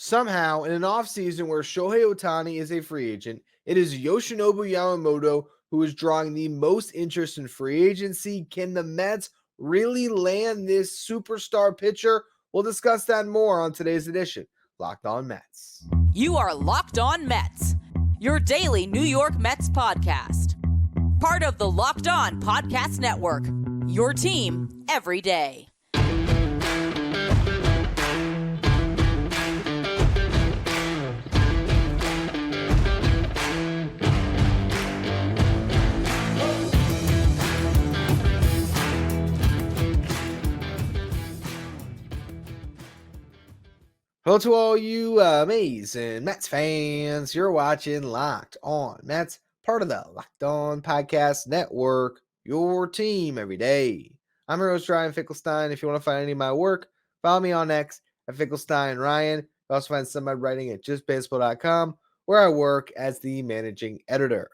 somehow in an offseason where Shohei Ohtani is a free agent, it is Yoshinobu Yamamoto who is drawing the most interest in free agency. Can the Mets really land this superstar pitcher? We'll discuss that more on today's edition. Locked On Mets. You are Locked On Mets, your daily New York Mets podcast. Part of the Locked On Podcast Network, your team every day. Hello to all you amazing Mets fans. You're watching Locked On Mets, part of the Locked On Podcast Network, your team every day. I'm your host, Ryan Finkelstein. If you want to find any of my work, follow me on X at Finkelstein Ryan. You also find some of my writing at justbaseball.com, where I work as the managing editor.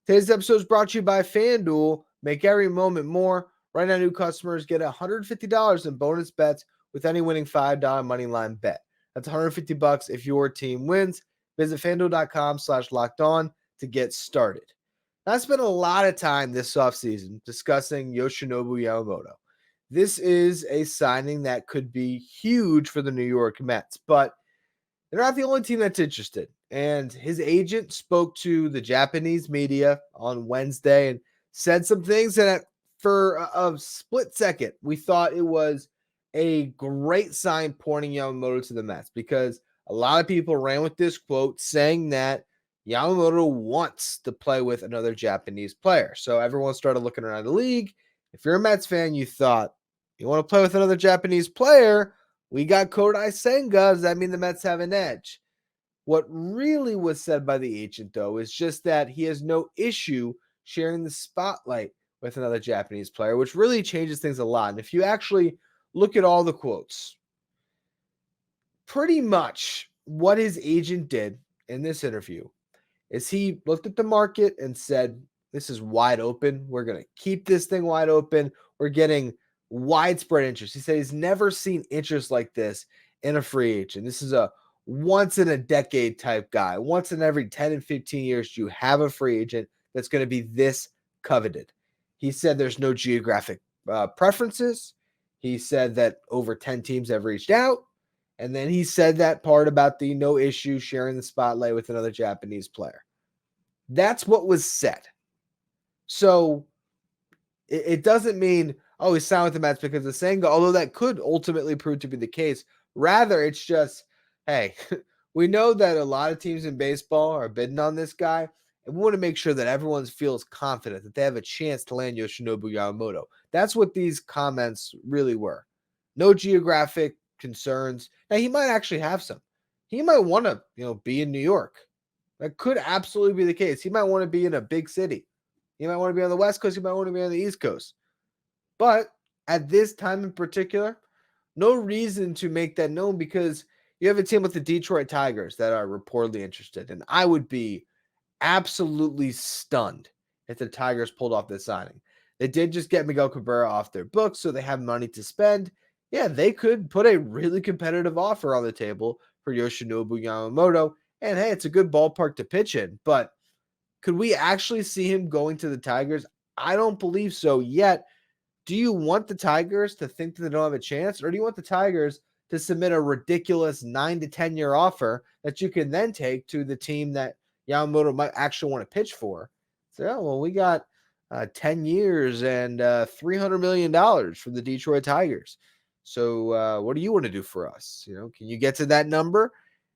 Today's episode is brought to you by FanDuel. Make every moment more. Right now, new customers get $150 in bonus bets with any winning $5 moneyline bet. That's $150 if your team wins. Visit FanDuel.com/lockedon to get started. Now, I spent a lot of time this offseason discussing Yoshinobu Yamamoto. This is a signing that could be huge for the New York Mets, but they're not the only team that's interested. And his agent spoke to the Japanese media on Wednesday and said some things that for a split second, we thought it was a great sign pointing Yamamoto to the Mets, because a lot of people ran with this quote saying that Yamamoto wants to play with another Japanese player. So everyone started looking around the league. If you're a Mets fan, you thought, you want to play with another Japanese player? We got Kodai Senga. Does that mean the Mets have an edge? What really was said by the agent, though, is just that he has no issue sharing the spotlight with another Japanese player, which really changes things a lot. And if you actually look at all the quotes, pretty much what his agent did in this interview is he looked at the market and said, this is wide open. We're going to keep this thing wide open. We're getting widespread interest. He said he's never seen interest like this in a free agent. This is a once in a decade type guy. Once in every 10 and 15 years, you have a free agent that's going to be this coveted. He said there's no geographic preferences. He said that over 10 teams have reached out. And then he said that part about the no issue sharing the spotlight with another Japanese player. That's what was said. So it doesn't mean, oh, he signed with the Mets because of Senga, although that could ultimately prove to be the case. Rather, it's just, hey, we know that a lot of teams in baseball are bidding on this guy, and we want to make sure that everyone feels confident that they have a chance to land Yoshinobu Yamamoto. That's what these comments really were. No geographic concerns. Now, he might actually have some. He might want to, be in New York. That could absolutely be the case. He might want to be in a big city. He might want to be on the West Coast. He might want to be on the East Coast. But at this time in particular, no reason to make that known, because you have a team with the Detroit Tigers that are reportedly interested. And I would be absolutely stunned if the Tigers pulled off this signing. They did just get Miguel Cabrera off their books, so they have money to spend. Yeah, they could put a really competitive offer on the table for Yoshinobu Yamamoto. And hey, it's a good ballpark to pitch in. But could we actually see him going to the Tigers? I don't believe so yet. Do you want the Tigers to think that they don't have a chance? Or do you want the Tigers to submit a ridiculous 9 to 10 year offer that you can then take to the team that Yamamoto might actually want to pitch for? So, well, we got 10 years and $300 million from the Detroit Tigers. So what do you want to do for us? Can you get to that number?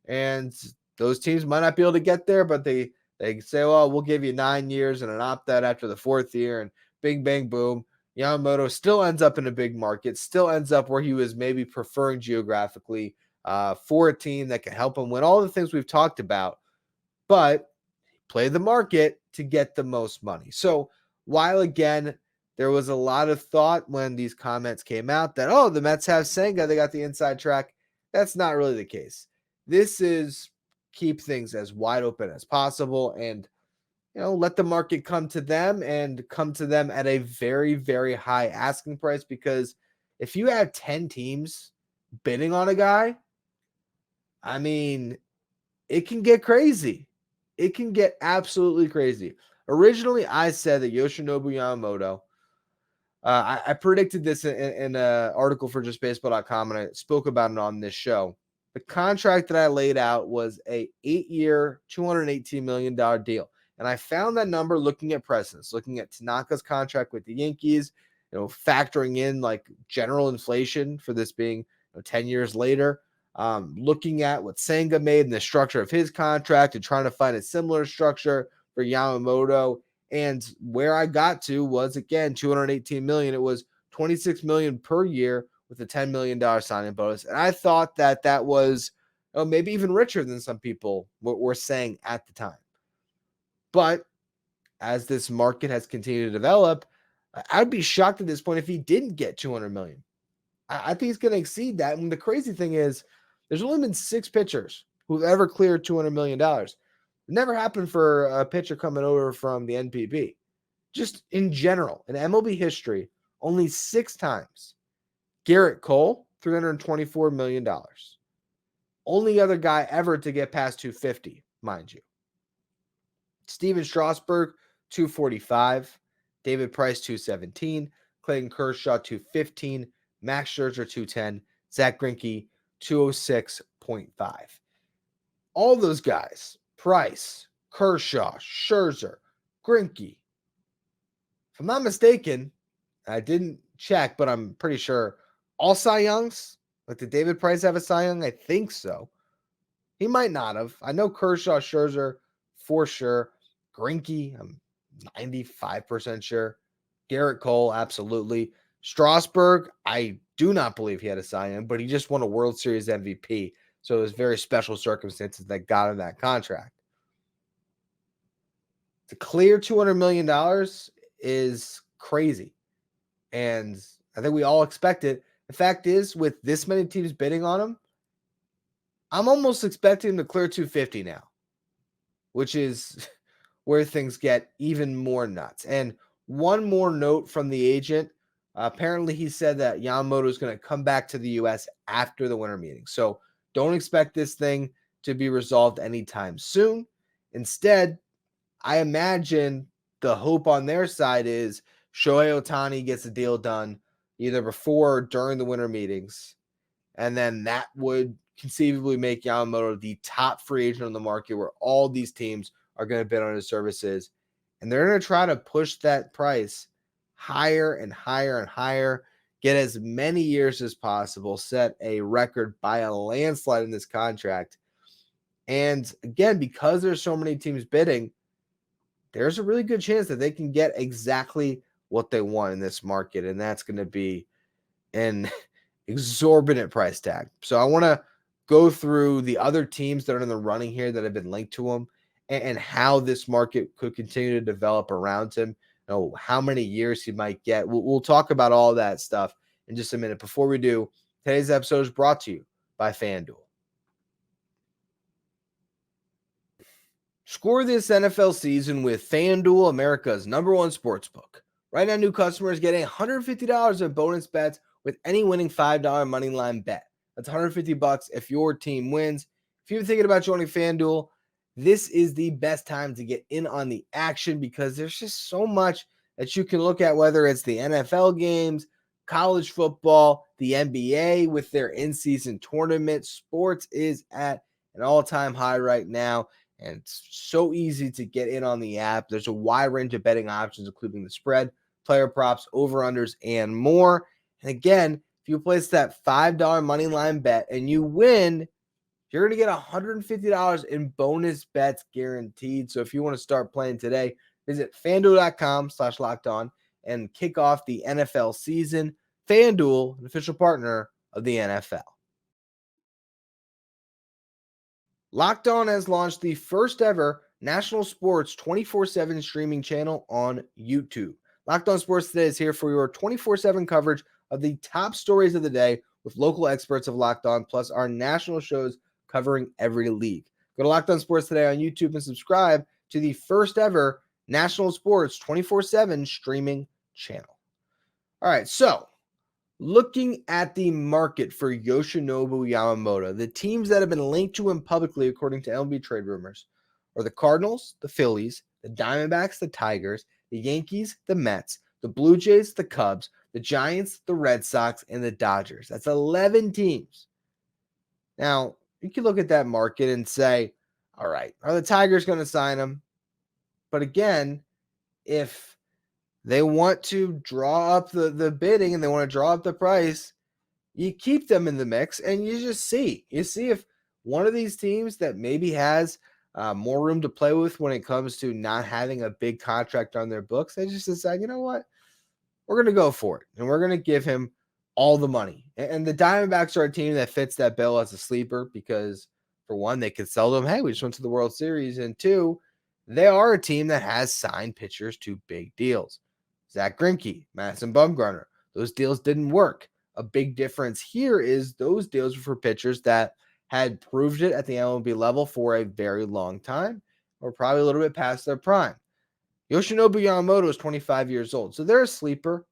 And those teams might not be able to get there, but they say, well, we'll give you 9 years and an opt-out after the 4th year, and bing, bang, boom. Yamamoto still ends up in a big market, still ends up where he was maybe preferring geographically for a team that can help him win all the things we've talked about, but play the market to get the most money. So while, again, there was a lot of thought when these comments came out that, oh, the Mets have Senga, they got the inside track, that's not really the case. This is keep things as wide open as possible and let the market come to them, and come to them at a very, very high asking price, because if you have 10 teams bidding on a guy, I mean, it can get crazy. It can get absolutely crazy. Originally, I said that Yoshinobu Yamamoto, I predicted this in an article for justbaseball.com, and I spoke about it on this show. The contract that I laid out was a 8-year, $218 million deal. And I found that number looking at precedents, looking at Tanaka's contract with the Yankees, factoring in like general inflation for this being 10 years later, looking at what Senga made and the structure of his contract and trying to find a similar structure for Yamamoto. And where I got to was, again, $218 million. It was $26 million per year with a $10 million signing bonus. And I thought that was maybe even richer than some people were saying at the time. But as this market has continued to develop, I'd be shocked at this point if he didn't get $200 million. I think he's going to exceed that. And the crazy thing is, there's only been 6 pitchers who've ever cleared $200 million. It never happened for a pitcher coming over from the NPB. Just in general, in MLB history, only 6 times. Garrett Cole, $324 million. Only other guy ever to get past 250, mind you. Steven Strasburg, 245. David Price, 217. Clayton Kershaw, 215. Max Scherzer, 210. Zach Greinke, 206.5. All those guys, Price, Kershaw, Scherzer, Greinke. If I'm not mistaken, I didn't check, but I'm pretty sure all Cy Youngs. Like, did David Price have a Cy Young? I think so. He might not have. I know Kershaw, Scherzer, for sure. Greinke, I'm 95% sure. Garrett Cole, absolutely. Strasburg, I do not believe he had a Cy Young, but he just won a World Series MVP. So it was very special circumstances that got him that contract. To clear $200 million is crazy. And I think we all expect it. The fact is, with this many teams bidding on him, I'm almost expecting him to clear 250 now, which is where things get even more nuts. And one more note from the agent. Apparently, he said that Yamamoto is going to come back to the U.S. after the winter meeting. So don't expect this thing to be resolved anytime soon. Instead, I imagine the hope on their side is Shohei Ohtani gets a deal done either before or during the winter meetings. And then that would conceivably make Yamamoto the top free agent on the market, where all these teams are going to bid on his services. And they're going to try to push that price higher and higher and higher, get as many years as possible, set a record by a landslide in this contract. And again, because there's so many teams bidding, there's a really good chance that they can get exactly what they want in this market. And that's going to be an exorbitant price tag. So I want to go through the other teams that are in the running here that have been linked to him, and how this market could continue to develop around him. How many years he might get. We'll talk about all that stuff in just a minute. Before we do, today's episode is brought to you by FanDuel. Score this NFL season with FanDuel, America's #1 sportsbook. Right now, new customers get $150 in bonus bets with any winning $5 moneyline bet. That's $150 if your team wins. If you're thinking about joining FanDuel, this is the best time to get in on the action, because there's just so much that you can look at, whether it's the NFL games, college football, the NBA with their in-season tournament. Sports is at an all-time high right now, and it's so easy to get in on the app. There's a wide range of betting options, including the spread, player props, over-unders, and more. And again, if you place that $5 money line bet and you win, you're going to get $150 in bonus bets guaranteed. So if you want to start playing today, visit FanDuel.com/lockedon and kick off the NFL season. FanDuel, an official partner of the NFL. Locked On has launched the first ever national sports 24/7 streaming channel on YouTube. Locked On Sports Today is here for your 24/7 coverage of the top stories of the day with local experts of Locked On, plus our national shows covering every league. Go to Locked On Sports Today on YouTube and subscribe to the first ever national sports 24/7 streaming channel. All right, so Looking at the market for Yoshinobu Yamamoto, the teams that have been linked to him publicly, according to MLB trade rumors, are the Cardinals, the Phillies, the Diamondbacks, the Tigers, the Yankees, the Mets, the Blue Jays, the Cubs, the Giants, the Red Sox, and the Dodgers. That's 11 teams. Now, you can look at that market and say, all right, are the Tigers going to sign him? But again, if they want to draw up the bidding and they want to draw up the price, you keep them in the mix and you just see. You see if one of these teams that maybe has more room to play with when it comes to not having a big contract on their books, they just decide, you know what? We're going to go for it, and we're going to give him all the money. And the Diamondbacks are a team that fits that bill as a sleeper because, for one, they could sell them, hey, we just went to the World Series, and two, they are a team that has signed pitchers to big deals. Zach Greinke, Madison Bumgarner, those deals didn't work. A big difference here is those deals were for pitchers that had proved it at the MLB level for a very long time, or probably a little bit past their prime. Yoshinobu Yamamoto is 25 years old, so they're a sleeper.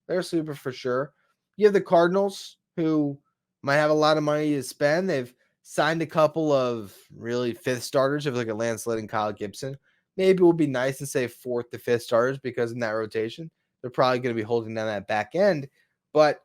They're a sleeper for sure. You have the Cardinals, who might have a lot of money to spend. They've signed a couple of really fifth starters, like a Lance Lynn and Kyle Gibson. Maybe it will be nice to say fourth to fifth starters because in that rotation, they're probably going to be holding down that back end. But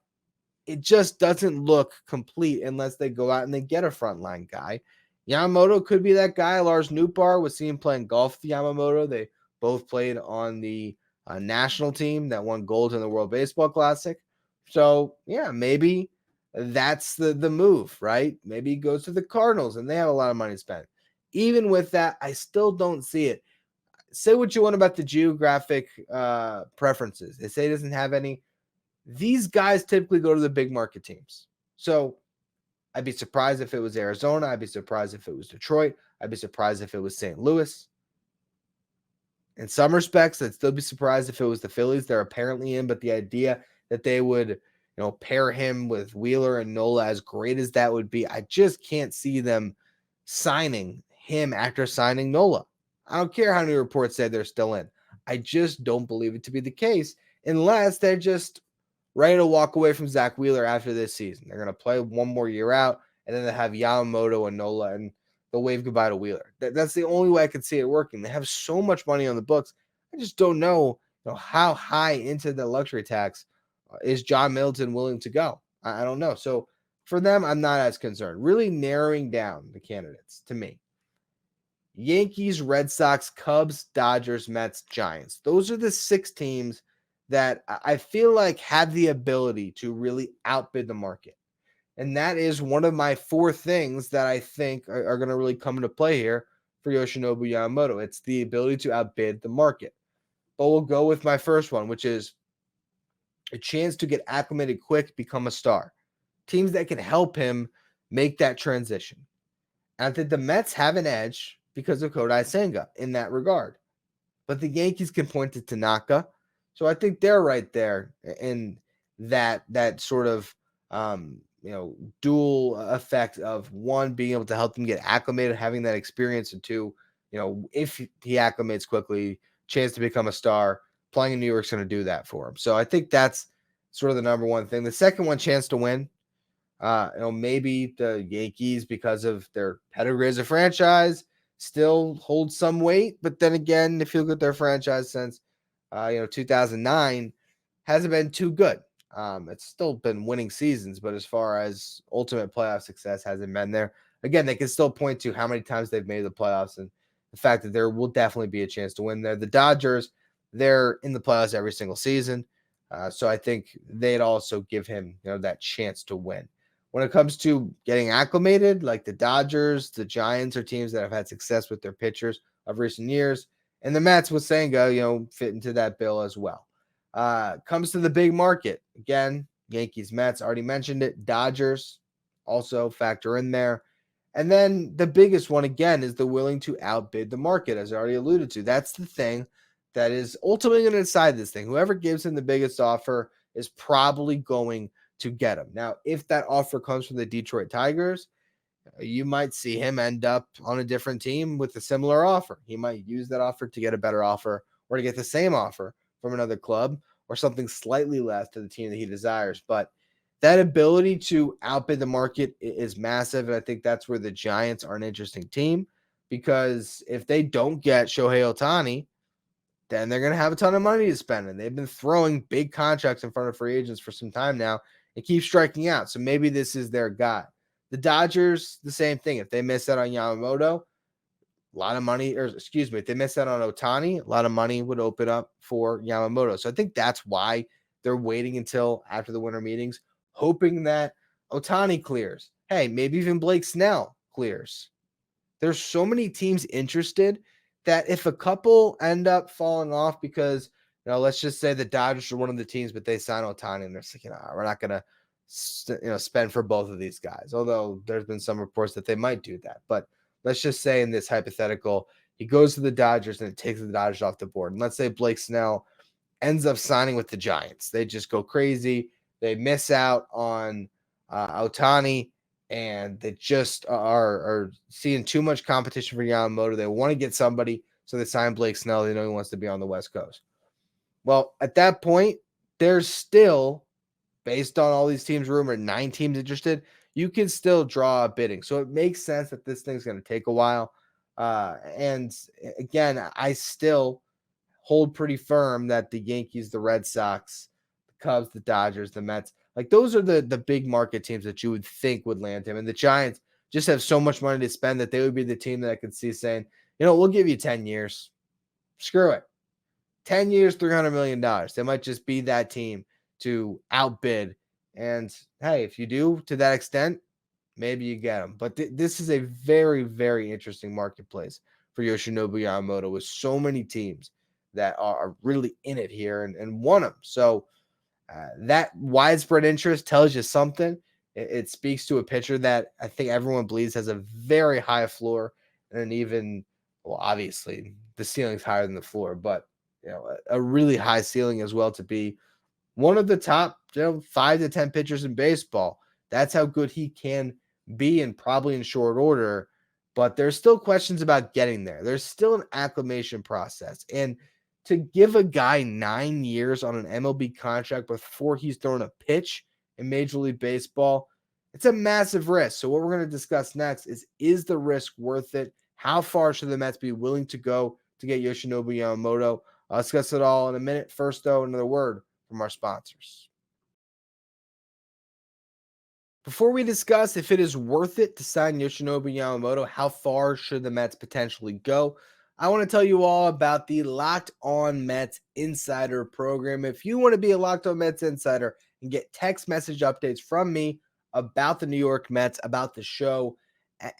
it just doesn't look complete unless they go out and they get a frontline guy. Yamamoto could be that guy. Lars Nootbaar was seen playing golf with Yamamoto. They both played on the national team that won gold in the World Baseball Classic. So, yeah, maybe that's the move, right? Maybe he goes to the Cardinals and they have a lot of money to spend. Even with that, I still don't see it. Say what you want about the geographic preferences. They say he doesn't have any. These guys typically go to the big market teams. So I'd be surprised if it was Arizona. I'd be surprised if it was Detroit. I'd be surprised if it was St. Louis. In some respects, I'd still be surprised if it was the Phillies. They're apparently in, but the idea that they would, pair him with Wheeler and Nola, as great as that would be, I just can't see them signing him after signing Nola. I don't care how many reports say they're still in. I just don't believe it to be the case unless they're just ready to walk away from Zach Wheeler after this season. They're going to play one more year out, and then they have Yamamoto and Nola, and they'll wave goodbye to Wheeler. That's the only way I could see it working. They have so much money on the books. I just don't know, how high into the luxury tax is John Middleton willing to go. I don't know. So for them, I'm not as concerned. Really narrowing down the candidates to me. Yankees, Red Sox, Cubs, Dodgers, Mets, Giants. Those are the 6 teams that I feel like have the ability to really outbid the market. And that is one of my 4 things that I think are going to really come into play here for Yoshinobu Yamamoto. It's the ability to outbid the market. But we'll go with my first one, which is a chance to get acclimated quick, become a star. Teams that can help him make that transition. And I think the Mets have an edge because of Kodai Senga in that regard. But the Yankees can point to Tanaka. So I think they're right there in that sort of dual effect of one, being able to help them get acclimated, having that experience, and two, if he acclimates quickly, chance to become a star. Playing in New York's going to do that for him. So I think that's sort of the number one thing. The second one, chance to win. Maybe the Yankees, because of their pedigree as a franchise, still hold some weight. But then again, if you look at their franchise since 2009, hasn't been too good. It's still been winning seasons, but as far as ultimate playoff success, hasn't been there. Again, they can still point to how many times they've made the playoffs and the fact that there will definitely be a chance to win there. The Dodgers, they're in the playoffs every single season. So I think they'd also give him, that chance to win. When it comes to getting acclimated, like the Dodgers, the Giants are teams that have had success with their pitchers of recent years. And the Mets with Senga, fit into that bill as well. Comes to the big market. Again, Yankees, Mets, already mentioned it. Dodgers also factor in there. And then the biggest one, again, is the willing to outbid the market, as I already alluded to. That's the thing that is ultimately going to decide this thing. Whoever gives him the biggest offer is probably going to get him. Now, if that offer comes from the Detroit Tigers, you might see him end up on a different team with a similar offer. He might use that offer to get a better offer or to get the same offer from another club or something slightly less to the team that he desires. But that ability to outbid the market is massive. And I think that's where the Giants are an interesting team, because if they don't get Shohei Ohtani, then they're going to have a ton of money to spend. And they've been throwing big contracts in front of free agents for some time now and keep striking out. So maybe this is their guy. The Dodgers, the same thing. If they miss out on Yamamoto, a lot of money, or excuse me, if they miss out on Ohtani, a lot of money would open up for Yamamoto. So I think that's why they're waiting until after the winter meetings, hoping that Ohtani clears. Hey, maybe even Blake Snell clears. There's so many teams interested that if a couple end up falling off because, let's just say the Dodgers are one of the teams, but they sign Ohtani and they're like, we're not going to, spend for both of these guys. Although there's been some reports that they might do that. But let's just say in this hypothetical, he goes to the Dodgers and it takes the Dodgers off the board. And let's say Blake Snell ends up signing with the Giants. They just go crazy. They miss out on Ohtani, and they just are seeing too much competition for Yamamoto. They want to get somebody, so they sign Blake Snell. They know he wants to be on the West Coast. Well, at that point, there's still, based on all these teams rumored, 9 teams interested. You can still draw a bidding. So it makes sense that this thing's going to take a while. And again, I still hold pretty firm that the Yankees, the Red Sox, the Cubs, the Dodgers, the Mets, like those are the big market teams that you would think would land him. And the Giants just have so much money to spend that they would be the team that I could see saying, we'll give you 10 years. Screw it. 10 years, $300 million. They might just be that team to outbid. And hey, if you do to that extent, maybe you get them. But this is a very, very interesting marketplace for Yoshinobu Yamamoto with so many teams that are really in it here and want him. So that widespread interest tells you something. It speaks to a pitcher that I think everyone believes has a very high floor, and even, well, obviously the ceiling's higher than the floor, but a really high ceiling as well to be one of the top 5 to 10 pitchers in baseball. That's how good he can be, and probably in short order. But there's still questions about getting there. There's still an acclimation process. And to give a guy 9 years on an MLB contract before he's thrown a pitch in Major League Baseball, it's a massive risk. So what we're going to discuss next is the risk worth it? How far should the Mets be willing to go to get Yoshinobu Yamamoto? I'll discuss it all in a minute. First, though, another word from our sponsors. Before we discuss if it is worth it to sign Yoshinobu Yamamoto, how far should the Mets potentially go, I want to tell you all about the Locked On Mets Insider program. If you want to be a Locked On Mets Insider and get text message updates from me about the New York Mets, about the show,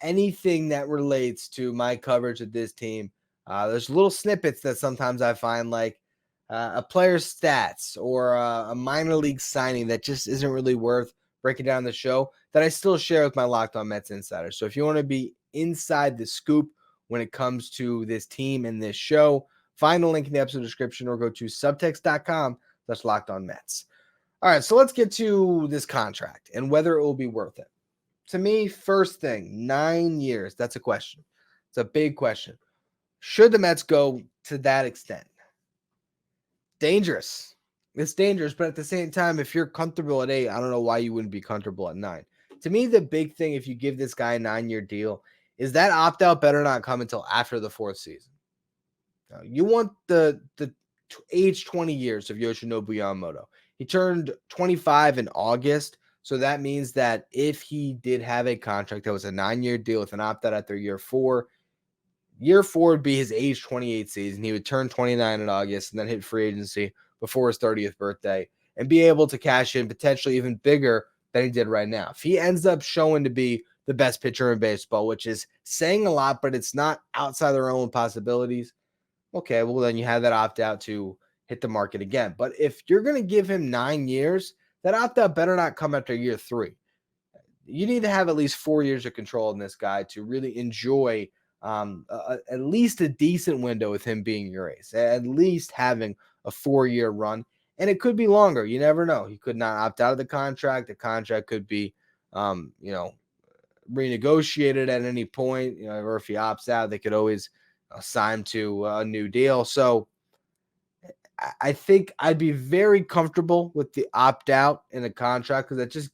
anything that relates to my coverage of this team, there's little snippets that sometimes I find, like a player's stats or a minor league signing that just isn't really worth breaking down the show, that I still share with my Locked On Mets Insider. So if you want to be inside the scoop when it comes to this team and this show, find the link in the episode description or go to subtext.com/LockedOnMets. All right, so let's get to this contract and whether it will be worth it. To me, first thing, 9 years. That's a question. It's a big question. Should the Mets go to that extent? Dangerous. It's dangerous, but at the same time, if you're comfortable at 8, I don't know why you wouldn't be comfortable at 9. To me, the big thing, if you give this guy a 9-year deal, is that opt-out better not come until after the 4th season. You want the age 20 years of Yoshinobu Yamamoto. He turned 25 in August, so that means that if he did have a contract that was a 9-year deal with an opt-out after year 4 would be his age 28 season. He would turn 29 in August and then hit free agency before his 30th birthday and be able to cash in potentially even bigger than he did right now. If he ends up showing to be the best pitcher in baseball, which is saying a lot, but it's not outside their own possibilities, okay, well, then you have that opt-out to hit the market again. But if you're going to give him 9 years, that opt-out better not come after year 3. You need to have at least 4 years of control in this guy to really enjoy at least a decent window with him being your ace, at least having a 4-year run. And it could be longer. You never know. He could not opt out of the contract. The contract could be, renegotiated at any point, or if he opts out, they could always sign to a new deal. So I think I'd be very comfortable with the opt-out in a contract because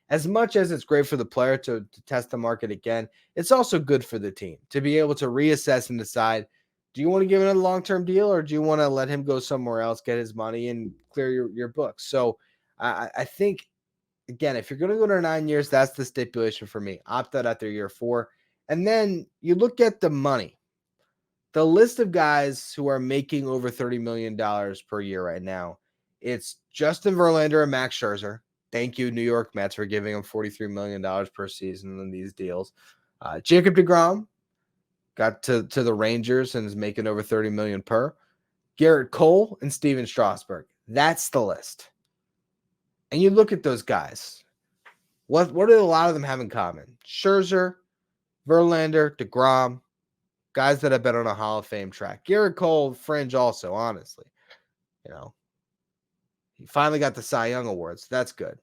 as much as it's great for the player to test the market again, it's also good for the team to be able to reassess and decide, do you want to give him a long-term deal or do you want to let him go somewhere else, get his money, and clear your books? So I think, again, if you're going to go to 9 years, that's the stipulation for me. Opt out after year 4. And then you look at the money. The list of guys who are making over $30 million per year right now, it's Justin Verlander and Max Scherzer. Thank you, New York Mets, for giving him $43 million per season in these deals. Jacob deGrom got to the Rangers and is making over $30 million per. Garrett Cole and Steven Strasburg. That's the list. And you look at those guys. What do a lot of them have in common? Scherzer, Verlander, deGrom, guys that have been on a Hall of Fame track. Garrett Cole, fringe also, honestly. He finally got the Cy Young Awards. That's good.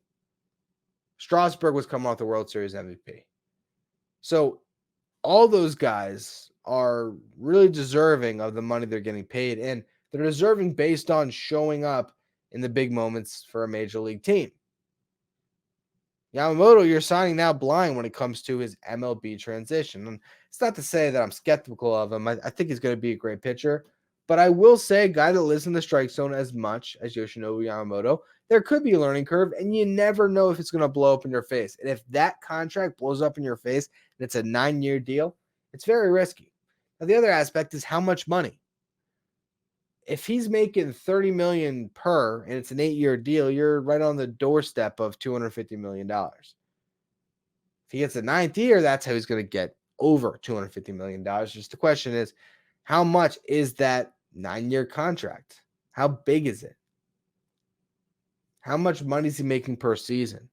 Strasburg was coming off the World Series MVP. So all those guys are really deserving of the money they're getting paid, and they're deserving based on showing up in the big moments for a major league team. Yamamoto, you're signing now blind when it comes to his MLB transition. And it's not to say that I'm skeptical of him. I think he's going to be a great pitcher. But I will say, a guy that lives in the strike zone as much as Yoshinobu Yamamoto, there could be a learning curve, and you never know if it's going to blow up in your face. And if that contract blows up in your face and it's a 9-year deal, it's very risky. Now, the other aspect is how much money. If he's making $30 million per and it's an 8-year deal, you're right on the doorstep of $250 million. If he gets a 9th year, that's how he's going to get over $250 million. Just the question is, how much is that 9-year contract? How big is it? How much money is he making per season?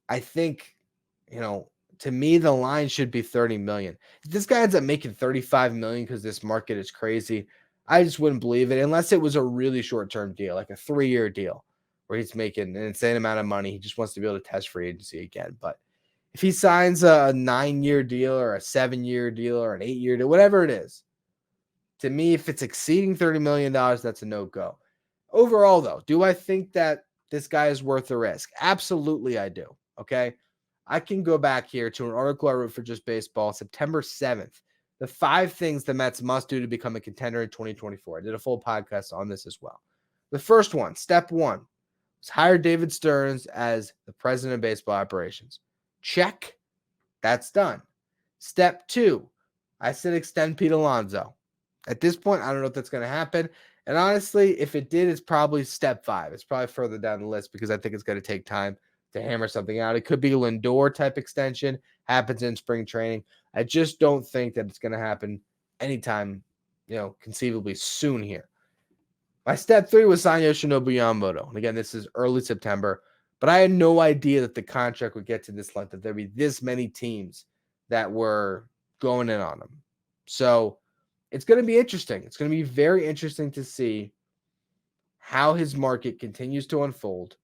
I think, to me, the line should be $30 million. If this guy ends up making $35 million because this market is crazy, I just wouldn't believe it unless it was a really short-term deal, like a 3-year deal where he's making an insane amount of money. He just wants to be able to test free agency again. But if he signs a 9-year deal or a 7-year deal or an 8-year deal, whatever it is, to me, if it's exceeding $30 million, that's a no-go. Overall, though, do I think that this guy is worth the risk? Absolutely, I do. Okay. I can go back here to an article I wrote for Just Baseball, September 7th. The 5 things the Mets must do to become a contender in 2024. I did a full podcast on this as well. The first one, step 1, was hire David Stearns as the president of baseball operations. Check. That's done. Step 2, I said extend Pete Alonso. At this point, I don't know if that's going to happen. And honestly, if it did, it's probably step 5. It's probably further down the list because I think it's going to take time to hammer something out. It could be a Lindor type extension, happens in spring training. I just don't think that it's going to happen anytime, conceivably soon here. My step 3 was sign Yoshinobu Yamamoto. And again, this is early September, but I had no idea that the contract would get to this length, that there'd be this many teams that were going in on him. So it's going to be interesting. It's going to be very interesting to see how his market continues to unfold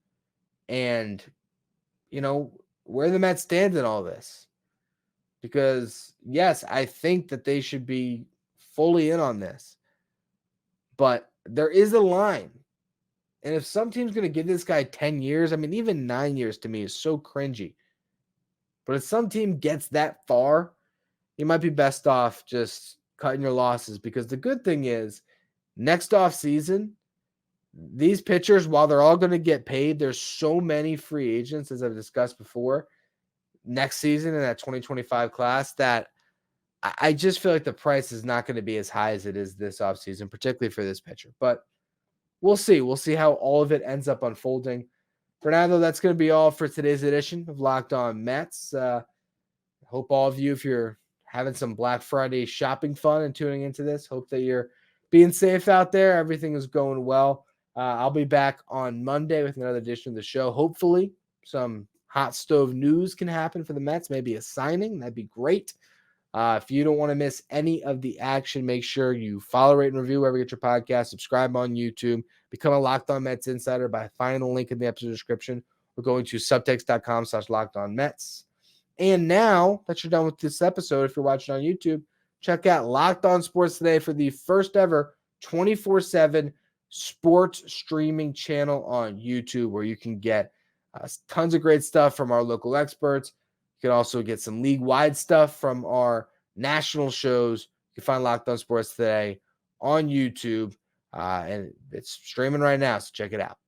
and, where the Mets stand in all this. Because, yes, I think that they should be fully in on this. But there is a line. And if some team's going to give this guy 10 years, even 9 years to me is so cringy. But if some team gets that far, you might be best off just cutting your losses. Because the good thing is, next offseason, these pitchers, while they're all going to get paid, there's so many free agents, as I've discussed before, next season in that 2025 class, that I just feel like the price is not going to be as high as it is this offseason, particularly for this pitcher. But we'll see. We'll see how all of it ends up unfolding. For now, though, that's going to be all for today's edition of Locked On Mets. Hope all of you, if you're having some Black Friday shopping fun and tuning into this, hope that you're being safe out there. Everything is going well. I'll be back on Monday with another edition of the show. Hopefully, some hot stove news can happen for the Mets. Maybe a signing. That'd be great. If you don't want to miss any of the action, make sure you follow, rate, and review wherever you get your podcast. Subscribe on YouTube. Become a Locked On Mets insider by finding the link in the episode description or going to subtext.com/LockedOnMets. And now that you're done with this episode, if you're watching on YouTube, check out Locked On Sports Today for the first ever 24/7 sports streaming channel on YouTube where you can get tons of great stuff from our local experts. You can also get some league-wide stuff from our national shows. You can find Locked On Sports Today on YouTube, and it's streaming right now, so check it out.